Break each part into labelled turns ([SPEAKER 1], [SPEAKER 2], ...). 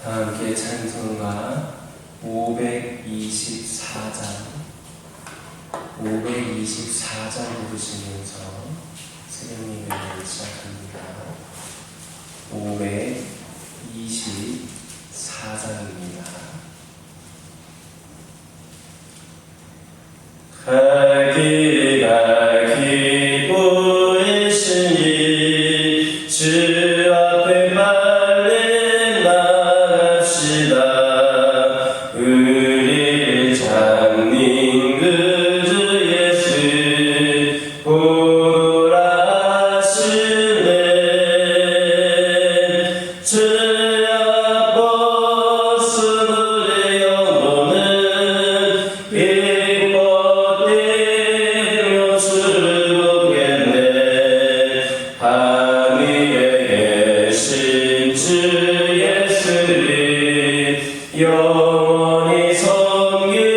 [SPEAKER 1] 다 함께 찬송가 524장 부르시면서 새벽 예배를 시작합니다. 524장입니다. 갈 길 기쁘시니 주 앞에 빨리 나갑시다. 우리를 잡는 그 주 예수 보라 하시네. 주 앞 벗은 우리 영혼은 기뻐되며 주를 보겠네. 하늘에 계신 주 예수를 영원히 섬기리.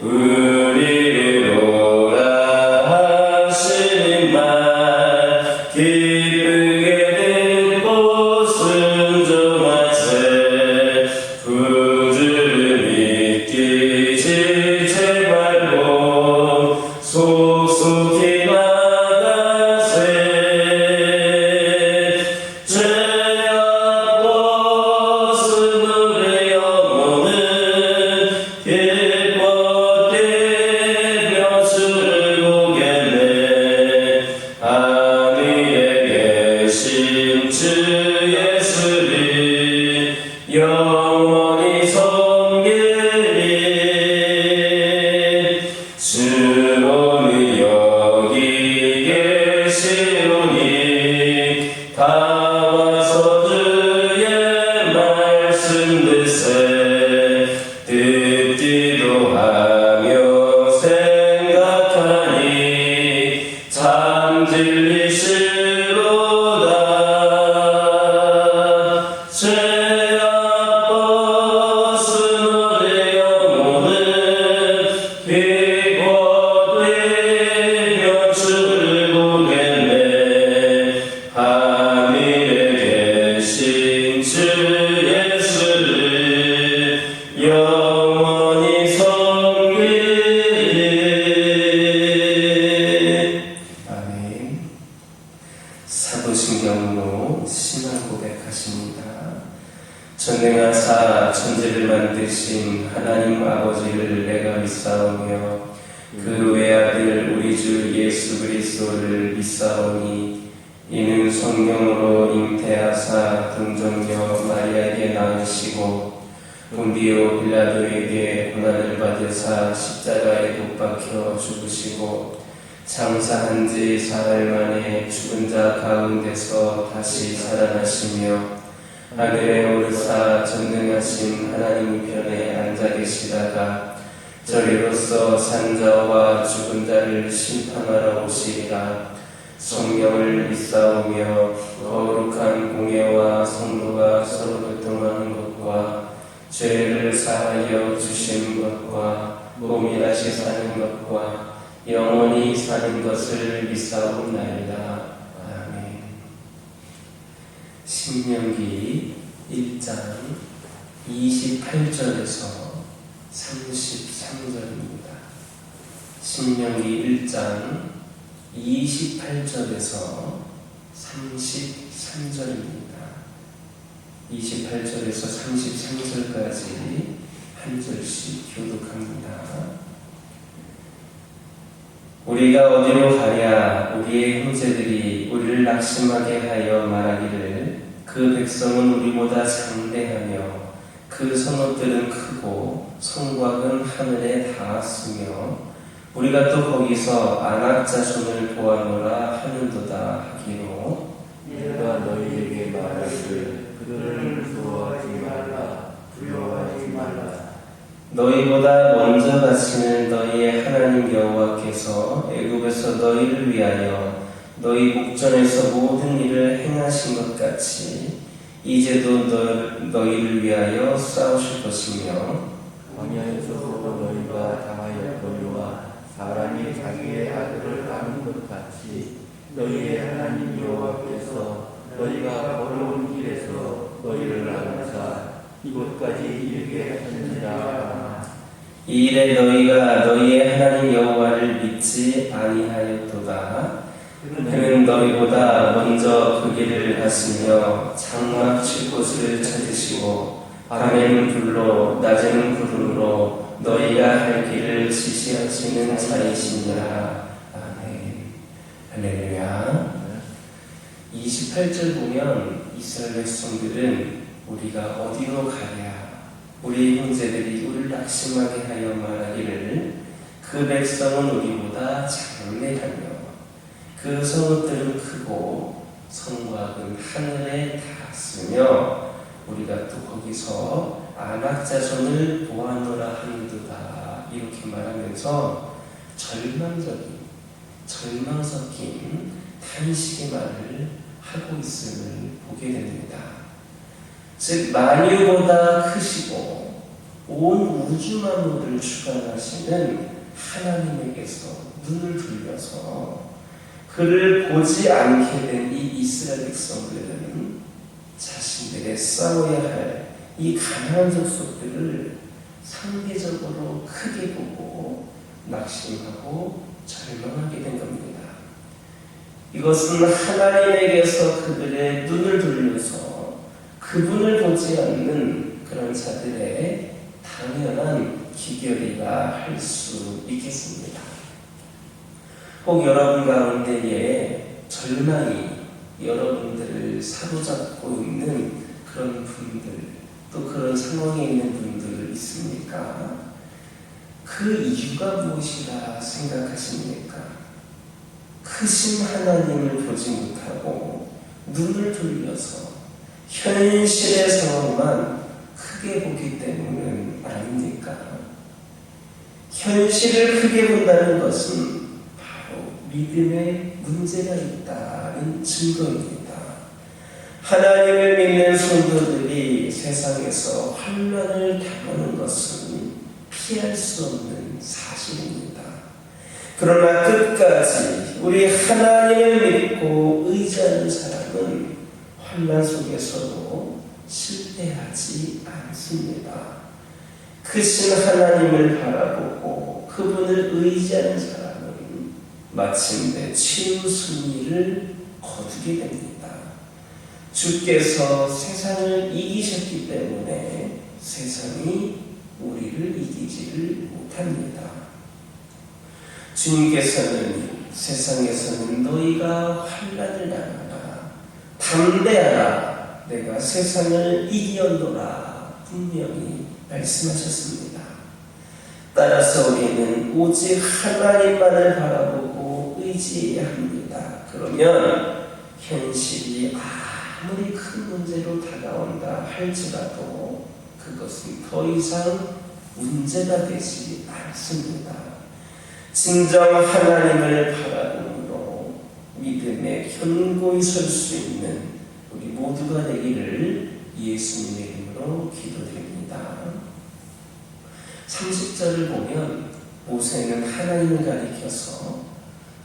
[SPEAKER 1] 우리를 오라 하시는 말 기쁘게 듣고 순종하세. 구주를 믿기지 제발로 속속히 나가세. 죄 앞 벗은 우리 영혼은 기뻐되며 주를 보겠네. 하늘에 계신 주 예수를 영원히 섬기리. 주로는 여기 계시오니 다 와서 주의 말씀 듣세. 듣기도 하며 생각하니 참 진리시로다. 죄 앞 벗은 우리 영혼은 기뻐되며 주를 보겠네. 하늘에 계신 주 예수를 영원히 섬기리. 아멘. 사도신경으로 신앙 고백하십니다. 전능하사 천지를 만드신 하나님 아버지를 내가 믿사오며 그 외아들 우리 주 예수 그리스도를 믿사오니 이는 성령으로 잉태하사 동정녀 마리아에게 낳으시고 본디오 빌라도에게 고난을 받으사 십자가에 못 박혀 죽으시고 장사한 지 사흘 만에 죽은 자 가운데서 다시 살아나시며 하늘에 오르사 전능하신 하나님 편에 앉아 계시다가 저리로서 산 자와 죽은 자를 심판하러 오시리라. 성령을 믿사오며 거룩한 공예와 성도가 서로 교통하는 것과 죄를 사하여 주신 것과 몸이 다시 사는 것과 영원히 사는 것을 믿사옵나이다. 아멘. 신명기 1장 28절에서 33절입니다. 신명기 1장 28절에서 33절입니다. 28절에서 33절까지 한 절씩 교독합니다. 우리가 어디로 가랴? 우리의 형제들이 우리를 낙심하게 하여 말하기를 그 백성은 우리보다 장대하며 그 성읍들은 크고 성곽은 하늘에 닿았으며 우리가 또 거기서 아낙 자손을 보았노라 하는도다 하기로
[SPEAKER 2] 내가 너희에게 말하기를 그들을 무서워하지 말라 두려워하지 말라.
[SPEAKER 1] 너희보다 먼저 가시는 너희의 하나님 여호와께서 애굽에서 너희를 위하여 너희 목전에서 모든 일을 행하신 것 같이 이제도 너희를 위하여 싸우실 것이며
[SPEAKER 2] 광야에서도 너희가 당하였거니와 사람이 자기의 아들을 낳는 것 같이 너희의 하나님 여호와께서 너희가 걸어온 길 이곳까지 이르게 하셨느니라.
[SPEAKER 1] 이 일에 너희가 너희의 하나님 여호와를 믿지 아니하였도다. 그는 너희보다 먼저 그 길을 갔으며 장막 칠 곳을 찾으시고 밤에는 불로 낮에는 구름으로 너희가 할 길을 지시하시는 자이시니라. 아멘. 할렐루야. 28절 보면 이스라엘 백성들은 우리가 어디로 가랴, 우리 형제들이 우리를 낙심하게 하여 말하기를 그 백성은 우리보다 장래하며 그 성읍들은 크고 성곽은 하늘에 닿았으며 우리가 또 거기서 아낙 자손을 보았노라 하는도다. 이렇게 말하면서 절망 섞인 탄식의 말을 하고 있음을 보게 됩니다. 즉 만유보다 크시고 온 우주 만물을 주관하시는 하나님에게서 눈을 돌려서 그를 보지 않게 된 이 이스라엘 백성들은 자신들의 싸워야 할 이 가나안 족속들을 상대적으로 크게 보고 낙심하고 절망하게 된 겁니다. 이것은 하나님에게서 그들의 눈을 돌려서 그분을 보지 않는 그런 자들의 당연한 기결이라 할 수 있겠습니다. 혹 여러분 가운데에 절망이 여러분들을 사로잡고 있는 그런 분들, 또 그런 상황에 있는 분들 있습니까? 그 이유가 무엇이라 생각하십니까? 크신 하나님을 보지 못하고 눈을 돌려서 현실의 상황만 크게 보기 때문은 아닙니까? 현실을 크게 본다는 것은 바로 믿음에 문제가 있다는 증거입니다. 하나님을 믿는 성도들이 세상에서 환난을 당하는 것은 피할 수 없는 사실입니다. 그러나 끝까지 우리 하나님을 믿고 의지하는 사람은 환난 속에서도 실패하지 않습니다. 크신 하나님을 바라보고 그분을 의지하는 사람은 마침내 치유 승리를 거두게 됩니다. 주께서 세상을 이기셨기 때문에 세상이 우리를 이기지를 못합니다. 주님께서는 세상에서는 너희가 환난을 당하라, 담대하라, 내가 세상을 이기었노라 분명히 말씀하셨습니다. 따라서 우리는 오직 하나님만을 바라보고 의지해야 합니다. 그러면 현실이 아무리 큰 문제로 다가온다 할지라도 그것은 더 이상 문제가 되지 않습니다. 진정 하나님을 바라보므로 믿음에 견고히 설 수 있는 우리 모두가 되기를 예수님의 이름으로 기도드립니다. 30절을 보면 모세는 하나님을 가리켜서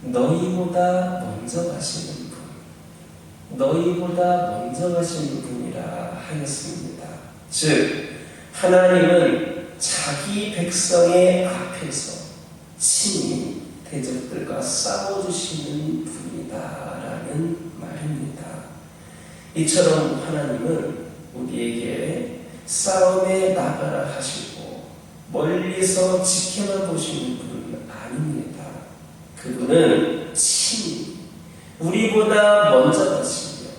[SPEAKER 1] 너희보다 먼저 가시는 분, 너희보다 먼저 가시는 분이라 하였습니다. 즉 하나님은 자기 백성의 앞에서 친히 대적들과 싸워주시는 분이다라는 말입니다. 이처럼 하나님은 우리에게 싸움에 나가라 하시고 멀리서 지켜만 보시는 분은 아닙니다. 그분은 친히 우리보다 먼저 가시며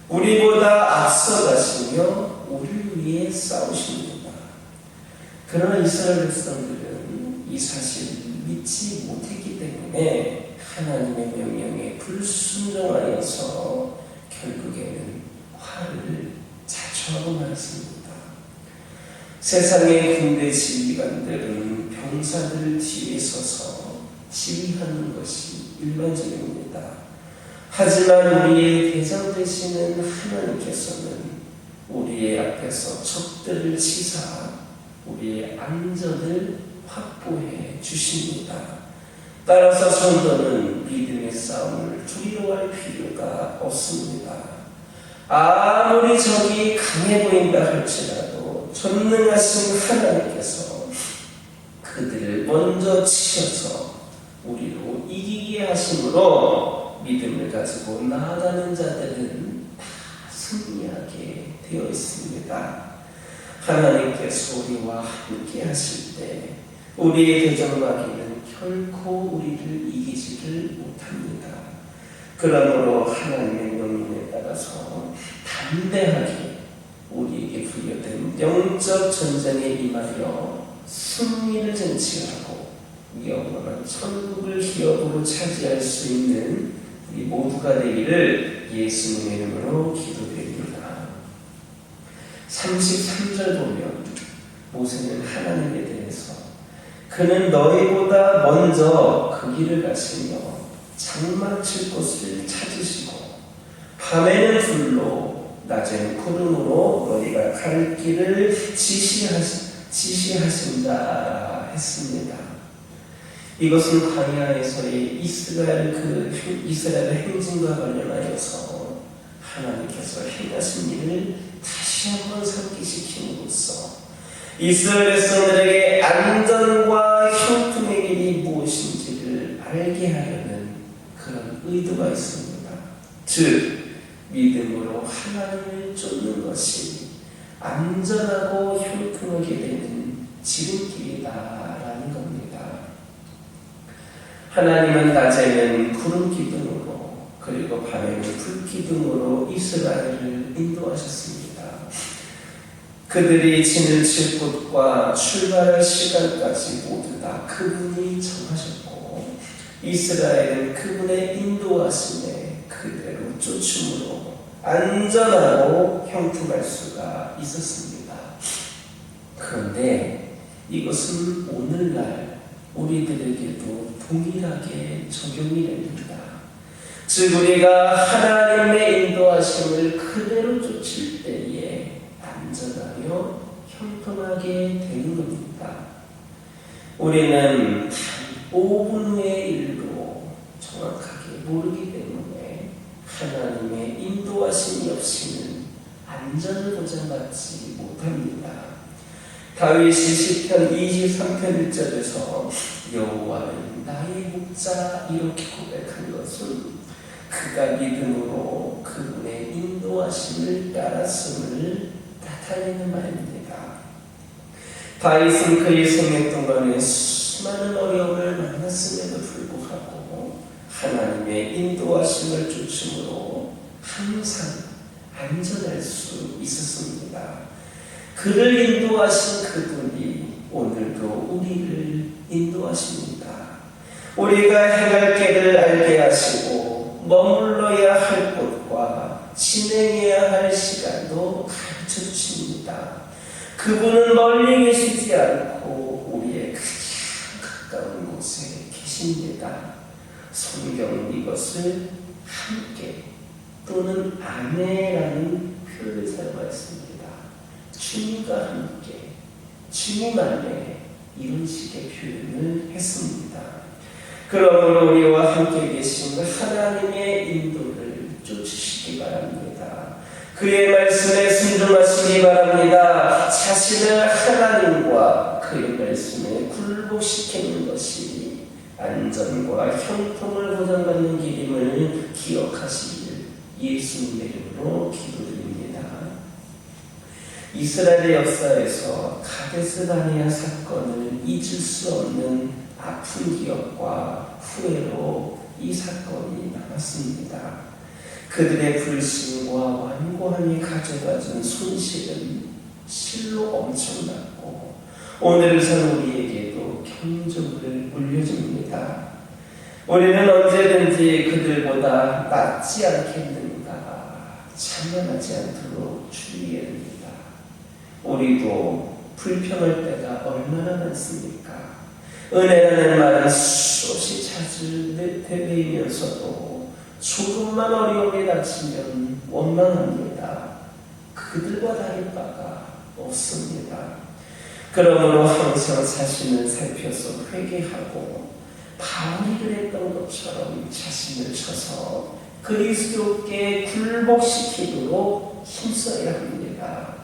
[SPEAKER 1] 우리보다 앞서 가시며 우리를 위해 싸우십니다. 그러나 이스라엘 백성들은 이 사실을 믿지 못했기 때문에 하나님의 명령에 불순종하여서 결국에는 화를 자초하고 말았습니다. 세상의 군대 지휘관들은 병사들 뒤에 서서 지휘하는 것이 일반적입니다. 하지만 우리의 대장 되시는 하나님께서는 우리의 앞에서 적들을 치사 우리의 안전을 확보해 주십니다. 따라서 성도는 믿음의 싸움을 두려워할 필요가 없습니다. 아무리 적이 강해 보인다 할지라도 전능하신 하나님께서 그들을 먼저 치셔서 우리로 이기게 하심으로 믿음을 가지고 나아가는 자들은 다 승리하게 되어 있습니다. 하나님께서 우리와 함께 하실 때 우리의 대적마귀는 결코 우리를 이기지를 못합니다. 그러므로 하나님의 명령에 따라서 담대하게 우리에게 부여된 영적 전쟁에 임하여 승리를 쟁취하고 영원한 천국을 기업으로 차지할 수 있는 우리 모두가 되기를 예수님의 이름으로 기도드립니다. 33절 보면 모세는 하나님에 대해서 그는 너희보다 먼저 그 길을 가시며 장막칠 곳을 찾으시고 밤에는 불로 낮에는 구름으로 너희가 갈 길을 지시하신다 했습니다. 이것은 광야에서의 이스라엘 행진과 관련하여서 하나님께서 행하신 일을 다시 한번 상기시킴으로써 이스라엘 백성들에게 안전과 형통의 길이 무엇인지를 알게 하려는 그런 의도가 있습니다. 즉 믿음으로 하나님을 쫓는 것이 안전하고 형통하게 되는 지름길이다라는 겁니다. 하나님은 낮에는 구름 기둥으로 그리고 밤에는 불 기둥으로 이스라엘을 인도하셨습니다. 그들이 진을 칠 곳과 출발할 시간까지 모두 다 그분이 정하셨고 이스라엘은 그분의 인도하심에 그대로 쫓음으로 안전하고 형통할 수가 있었습니다. 그런데 이것은 오늘날 우리들에게도 동일하게 적용이 됩니다. 즉 우리가 하나님의 인도하심을 그대로 쫓을 때에 안전하며 형통하게 되는 겁니다. 우리는 5분 후의 일도 정확하게 모르기 때문에 하나님의 인도하심이 없이는 안전을 보장받지 못합니다. 다윗이 시편 23편 1절에서 여호와는 나의 목자 이렇게 고백한 것은 그가 믿음으로 그분의 인도하심을 따랐음을 나타내는 말입니다. 다윗은 그의 생애 동안에 수많은 어려움을 만났음에도 불구하고 하나님의 인도하심을 쫓음으로 항상 안전할 수 있었습니다. 그를 인도하신 그분이 오늘도 우리를 인도하십니다. 우리가 행할 길을 알게 하시고 머물러야 할 곳과 진행해야 할 시간도 가르쳐 주십니다. 그분은 멀리 계시지 않고 우리의 가장 가까운 곳에 계십니다. 성경은 이것을 함께 또는 아내라는 표현을 사용하였습니다. 주님과 함께, 주님 안에 이런 식의 표현을 했습니다. 그러므로 우리와 함께 계신 하나님의 인도를 쫓으시기 바랍니다. 그의 말씀에 순종하시기 바랍니다. 자신을 하나님과 그의 말씀에 굴복시키는 것이 안전과 형통을 보장받는 길임을 기억하시길 예수님의 이름으로 기도드립니다. 이스라엘의 역사에서 가데스 바네아 사건을 잊을 수 없는 아픈 기억과 후회로 이 사건이 남았습니다. 그들의 불신과 완고함이 가져다준 손실은 실로 엄청났고 오늘을 산 우리에게도 경종을 울려줍니다. 우리는 언제든지 그들보다 낫지 않겠는가 자만하지 않도록 주의해야 합니다. 우리도 불평할 때가 얼마나 많습니까? 은혜라는 말은 수없이 자주 되뇌이면서도 조금만 어려움이 닥치면 원망합니다. 그들과 다를 바가 없습니다. 그러므로 항상 자신을 살펴서 회개하고 바울이 그랬던 것처럼 자신을 쳐서 그리스도께 굴복시키도록 힘써야 합니다.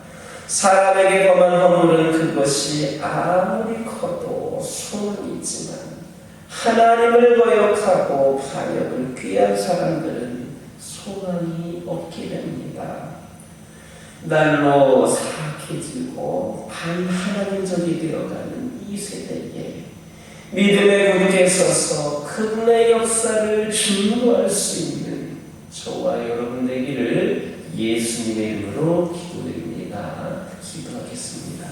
[SPEAKER 1] 사람에게 범한 허물은 그것이 아무리 커도 소문이지만 하나님을 거역하고 반역을 꾀한 사람들은 소망이 없게 됩니다. 날로 사악해지고 반하나님적이 되어가는 이 세대에 믿음에 굳게 서서 그분의 역사를 증거할 수 있는 저와 여러분 되기를 예수님의 이름으로 기도드립니다. 기도하겠습니다.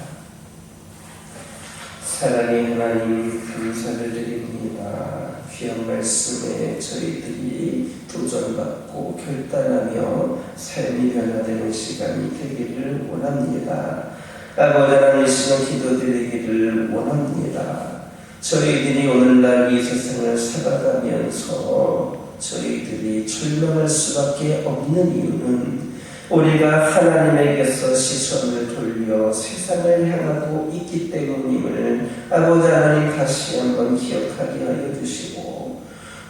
[SPEAKER 1] 사랑의 하나님, 감사를 드립니다. 귀한 말씀에 저희들이 도전받고 결단하며 삶이 변화되는 시간이 되기를 원합니다. 아버지 하나님, 이 시간 기도드리기를 원합니다. 저희들이 오늘날 이 세상을 살아가면서 저희들이 절망할 수밖에 없는 이유는 우리가 하나님에게서 시선을 돌려 세상을 향하고 있기 때문임을 아버지 하나님 다시 한번 기억하게 하여 주시고,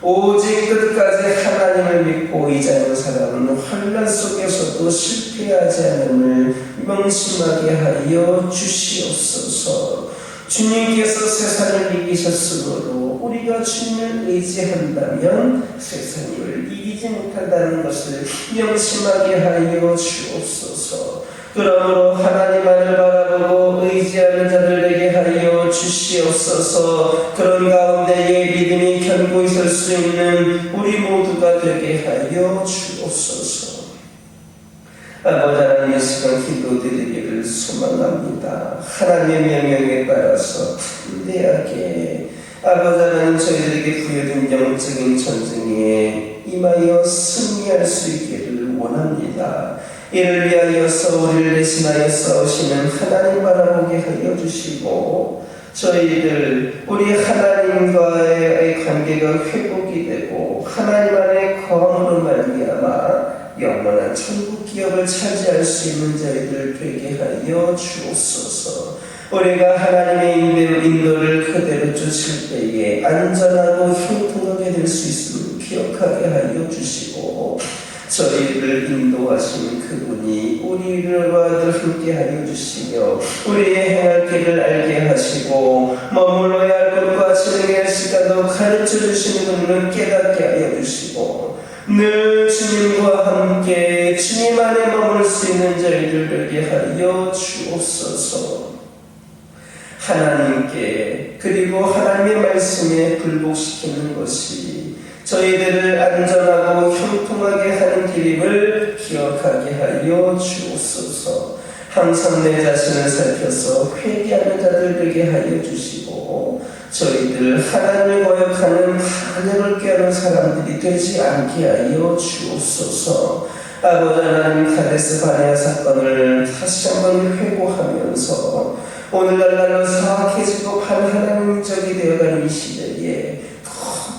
[SPEAKER 1] 오직 끝까지 하나님을 믿고 의지하는 사람은 환난 속에서도 실패하지 않음을 명심하게 하여 주시옵소서. 주님께서 세상을 이기셨으므로 우리가 주님을 의지한다면 세상을 이기지 못한다는 것을 명심하게 하여 주옵소서. 그러므로 하나님만을 바라보고 의지하는 자들에게 하여 주시옵소서. 그런 가운데에 믿음이 견고히 설 수 있는 우리 모두가 되게 하여 주옵소서. 아버지 하나님, 이 시간 기도드리기를 소망합니다. 하나님의 명령에 따라서 담대하게 아버지 하나님, 저희들에게 부여된 영적인 전쟁에 임하여 승리할 수 있기를 원합니다. 이를 위하여서 우리를 대신하여 싸우시는 하나님 바라보게 하여 주시고, 저희들 우리 하나님과의 관계가 회복이 되고 하나님 안에 거함으로 말미암아 영원한 천국 기업을 차지할 수 있는 저희들 되게 하여 주옵소서. 우리가 하나님의 인도를 그대로 쫓을 때에 안전하고 형통하게 될 수 있음을 기억하게 하여 주시고, 저희를 인도하시는 그분이 우리와 늘 함께 하여 주시며 우리의 행할 길을 알게 하시고 머물러야 할 곳과 진행할 시간도 가르쳐 주시는 분을 깨닫게 하여 주시고, 늘 주님과 함께 주님 안에 머물 수 있는 저희들 되게 하여 주옵소서. 하나님께 그리고 하나님의 말씀에 굴복시키는 것이 저희들을 안전하고 형통하게 하는 길임을 기억하게 하여 주옵소서. 항상 내 자신을 살펴서 회개하는 자들 되게 하여 주시고, 저희들 하나님을 거역하는 반역을 꾀하는 사람들이 되지 않게 하여 주옵소서. 아버지 하나님, 가데스 바네아 사건을 다시 한번 회고하면서 오늘날 날로 사악해지고 반하나님적이 되어가는 이 시대에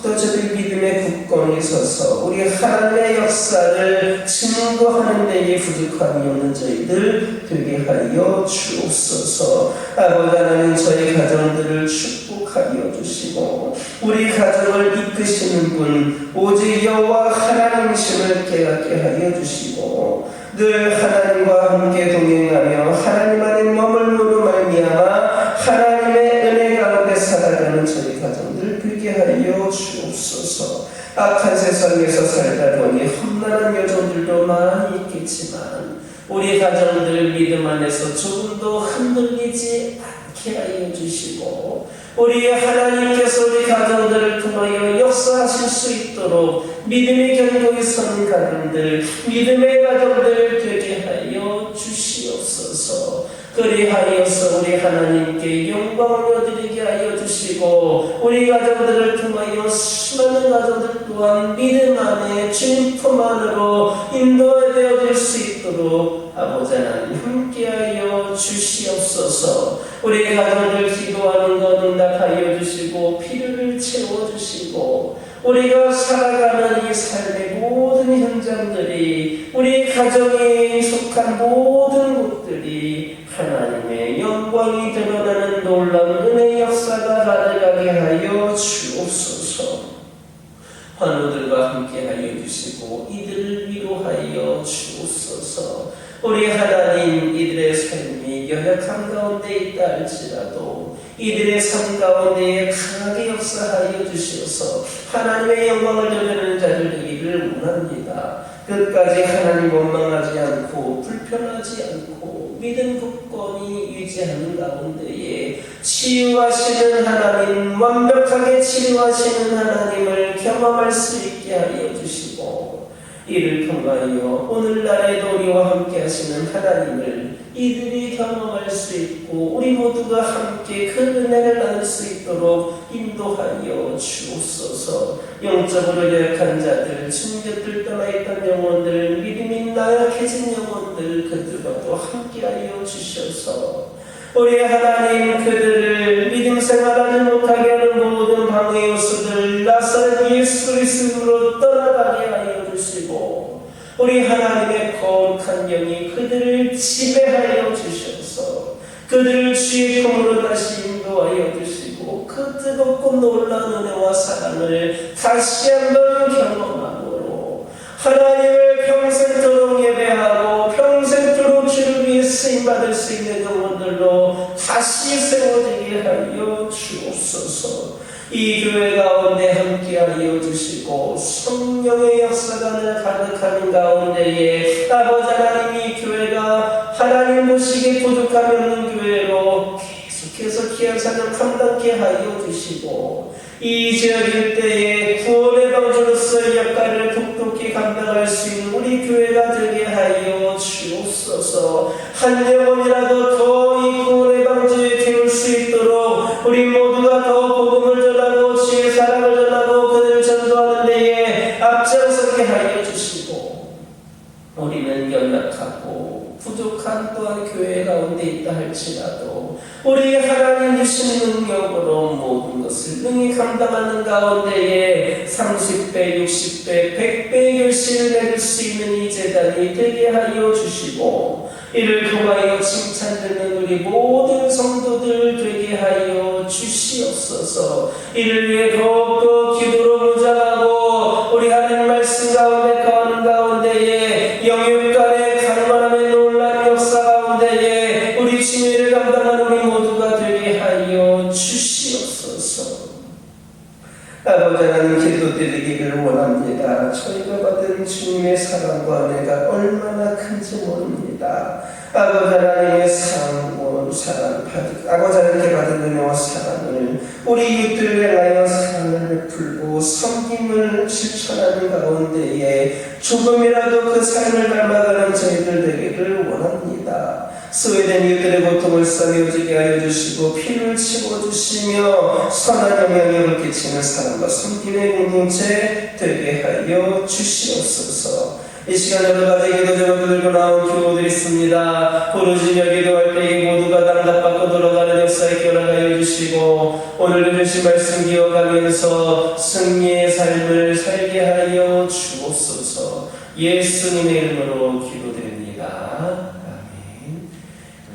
[SPEAKER 1] 또 저들 믿음의 굳건히 서서 우리 하나님의 역사를 증거하는 데에 부족함이 없는 저희들 되게 하여 주옵소서. 아버지 하나님, 저희 가정들을 축복하여 주시고 우리 가정을 이끄시는 분 오직 여호와 하나님이심을 깨닫게 하여 주시고, 늘 하나님과 함께 동행하며 하나님 안에 머물므로 말미암아 하나님의 은혜 가운데 살아가는 저희 가정들 되게 하여 주옵소서. 악한 세상에서 살다 보니 험난한 여정들도 많이 있겠지만 우리 가정들 믿음 안에서 조금도 흔들리지 않게 하여 주시고, 우리 하나님께서 우리 가정들을 통하여 역사하실 수 있도록 믿음의 견고히 서는 가정들, 믿음의 가정들 되게 하여 주시옵소서. 그리하여서 우리 하나님께 영광을 얻으리게 하여 주시고, 우리 가정들을 통하여 수많은 가정들 또한 믿음 안에 주님 품 안으로 인도되어질 수 있도록 아버지 하나님 함께하여 주시옵소서. 우리 가정들 기도하는 것 응답하여 주시고 필요를 채워주시고, 우리가 살아가는 이 삶의 모든 현장들이, 우리 가정에 속한 모든 곳들이 하나님의 영광이 드러나는 놀라운 은혜의 역사가 가득하게 하여 주옵소서. 환우들과 함께 하여 주시고 이들을 위로하여 주옵소서. 우리 하나님, 이들의 삶이 연약한 가운데 있다 할지라도 이들의 삶 가운데에 강하게 역사하여 주시어서 하나님의 영광을 드리는 자들 되기를 원합니다. 끝까지 하나님 원망하지 않고 불편하지 않고 믿음 굳건히 유지하는 가운데에 치유하시는 하나님, 완벽하게 치유하시는 하나님을 경험할 수 있게 하여 주시고, 이를 통하여 오늘날에도 우리와 함께 하시는 하나님을 이들이 경험할 수 있고 우리 모두가 함께 그 은혜를 나눌 수 있도록 인도하여 주옵소서. 영적으로 연약한 자들, 주님 곁을 떠나 있던 영혼들, 믿음이 나약해진 영혼들, 그들과도 함께하여 주셔서 우리 하나님, 그들을 믿음 생활하지 못하게 하는 모든 방해 요소들 나사렛 예수 그리스도로 떠나가게 하여 주시고, 우리 하나님의 거룩한 영이 그들을 지배하여 주셔서 그들을 주의 품으로 다시 인도하여 주시고, 그 뜨겁고 놀라운 은혜와 사랑을 다시 한번 경험함으로 하나님을 평생토록 예배하고 평생토록 주를 위해 쓰임받을 수 있는 영혼들로 다시 세워지게 하여 주옵소서. 이 교회 가운데 함께하여 주시고 성령의 역사가 가득하는 가운데에 아버지 하나님, 이 교회가 하나님 보시기에 부족함이 없는 교회로 계속해서 귀한 사명 감당케 하여 주시고, 이 지역 일대에 구원의 방주로서의 역할을 똑똑히 감당할 수 있는 우리 교회가 되게 하여 주옵소서. 한 영혼이라도 더 이 구원의 방주에 태울 수 있도록 우리 모두가 더 복음을 전하고 주의 사랑을 전하고 그들을 전도하는 데에 앞장서게 하여 주시고, 우리는 연약하고 부족한 또한 교회 가운데 있다 할지라도 우리 하나님 주신 능력으로 모든 것을 능히 감당하는 가운데에 30배, 60배, 100배의 결실을 맺을 수 있는 이 재단이 되게 하여 주시고, 이를 통하여 칭찬되는 우리 모든 성도들 되게 하여 주시옵소서. 이를 위해 더욱더 기도로 무장하고 우리 하나님 말씀 가운데 거하는 가운데에 영육간의 강만함의 놀라운 역사 가운데에 우리 취미를 감당하는 우리 모두가 되게 하여 주시옵소서. 아버지 하나님, 기도드리기를 원합니다. 저희가 받은 주님의 사랑과 은혜가 얼마나 큰지 모릅니다. 아버지 하나님의 사랑, 아버지 하나님께 받은 은혜와 사랑을 우리 이웃들을 향하여 사랑을 베풀고 섬김을 실천하는 가운데에 조금이라도 그 삶을 닮아가는 저희들 되기를 원합니다. 소외된 이웃들의 고통을 싸매어지게 하여 주시고 피를 채워주시며 선한 영향력을 끼치는 사랑과 섬김의 공동체 되게 하여 주시옵소서. 이 시간 여러 가지 기도 제목을 들고 나온 교우들이 있습니다. 부르짖으며 기도할 때 모두가 당답받고 돌아가는 역사에 기원하여 주시고, 오늘 주신 말씀 기억하면서 승리의 삶을 살게 하여 주옵소서. 예수님의 이름으로 기도드립니다. 아멘.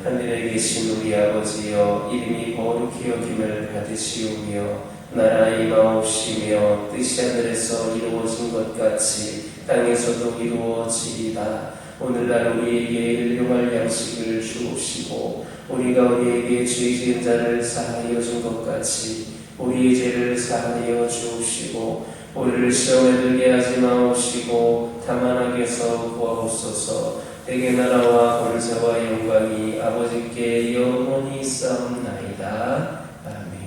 [SPEAKER 1] 하늘에 계신 우리 아버지여, 이름이 거룩히 여김을 받으시오며 나라 임하옵시며 뜻이 하늘에서 이루어진 것 같이 땅에서도 이루어지이다. 오늘날 우리에게 일용할 양식을 주옵시고, 우리가 우리에게 죄 지은 자를 사하여 준 것 같이 우리의 죄를 사하여 주옵시고, 우리를 시험에 들게 하지 마옵시고 다만 악에서 구하옵소서. 내게 나라와 권세와 영광이 아버지께 영원히 있사옵나이다. 아멘.